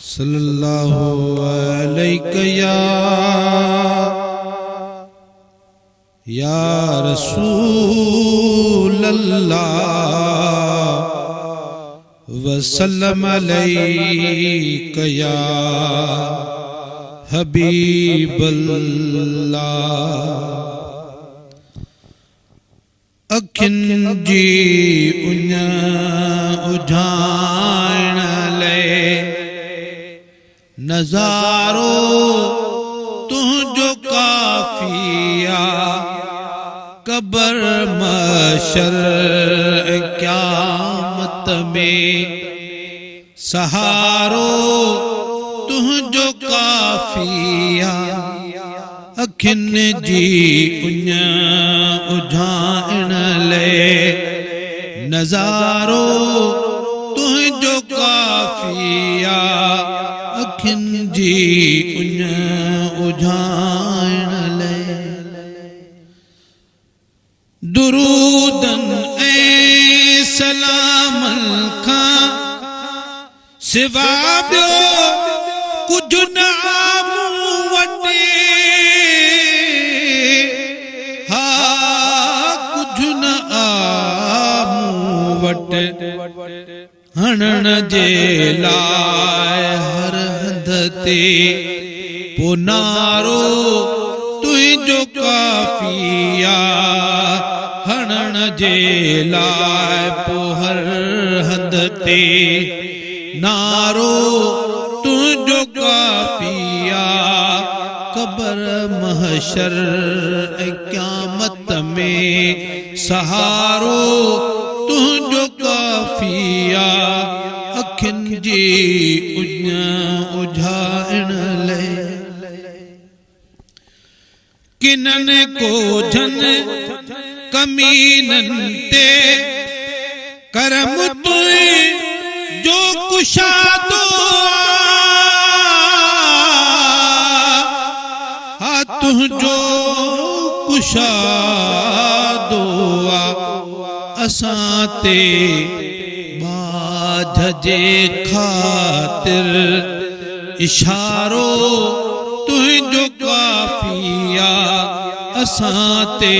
सल्लल्लाहु अलैहि या रसूल अल्लाह वसल्लम अलैका या हबीब अल्लाह। अखिन जी उन उझाण ले नज़ारो तुझो काफिया, कबर महशर क़यामत में सहारो तुझो काफिया। अखिन जी उन उझाण ले नज़ारो तुझो काफिया। अखिन जी उन उझाण ले दुरूदन ए सलामन खां सिवा ॿियो कुझु न मूं वटि। हा कुझु न मूं वटि हणण जे लाइ हर हंध ते पुनारो तुझो काफिया। हणण जे लाइ पो हर हंध ते नारो तुझो काफिया। कबर महशर क़यामत में सहारो तुझो काफिया। अखिन जी उन उझाण ले किनन को झन कमीनन ते करम तुझो कुशादो। हा तुझो कुशादो असां ते बाझ जे ख़ातिर इशारो तुझो काफिया। असां ते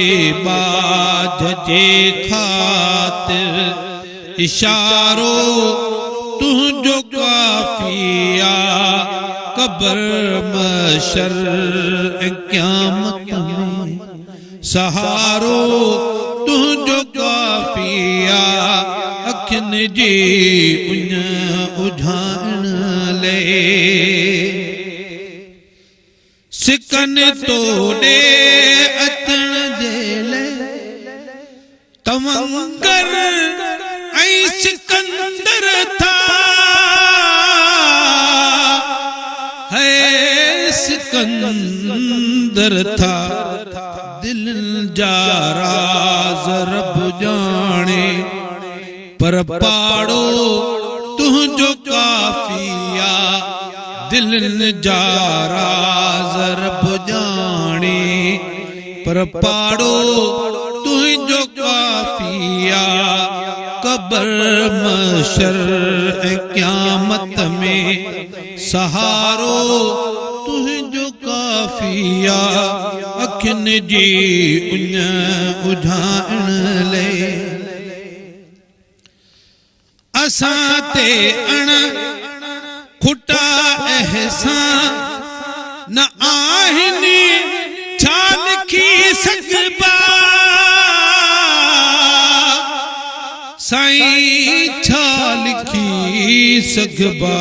बाझ जे ख़ातिर इशारो तुझो काफिया। कबर महशर क़यामत में सहारो तुझो काफिया। अखिन जी उन उझाण ले सिकन तोड़े अचण जे ले तवंगर ऐं सिकंदर था। है सिकंदर था दिल जा राज रब जाने। पर पाड़ो तुझो काफिया। दिल जा राज रब जाने। पर पाड़ो तुझो काफिया। कबर महशर क़यामत में सहारो तुझो काफिया। अखिन जी उन उझाण ले असां ते अण खुटा एहसान न आहिनि छा लिखी सघिबा। साईं छा लिखी सघिबा।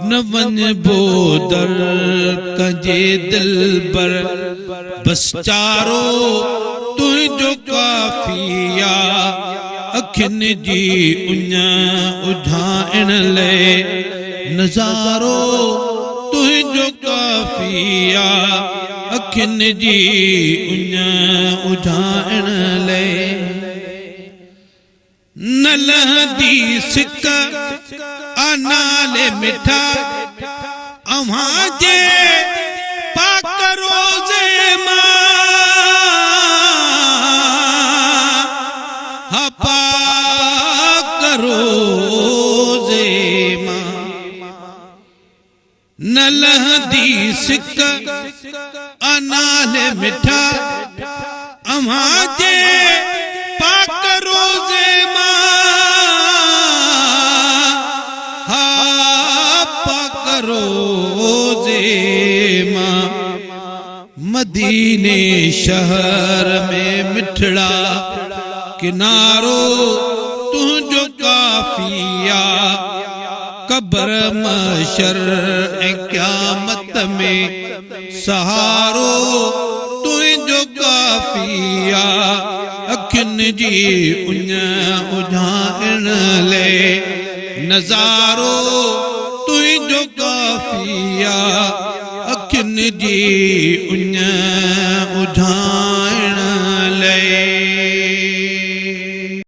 न वञिबो दर कंहिंजे दिलबर बस चारो तुझो काफिया। अखिन जी उन उझाण ले नज़ारो तुझो काफिया। अखिन जी उन उझाण ले न लहंदी सिक नाले मिठा अव्हां जे पाक रोज़े मां। हा पाक रोज़े मां लहंदी सिक अनाले मिठा अव्हां जे पाक रोज़े रोज़े मां मदीने शहर में मिठड़ा किनारो तुझो काफिया कब्र महशर ऐं क़यामत में सहारो तुझो काफिया अखियुनि जी उञ उझाइण लाइ नज़ारो तुझो काफिया अखियुनि जी उञ उझाइण लाइ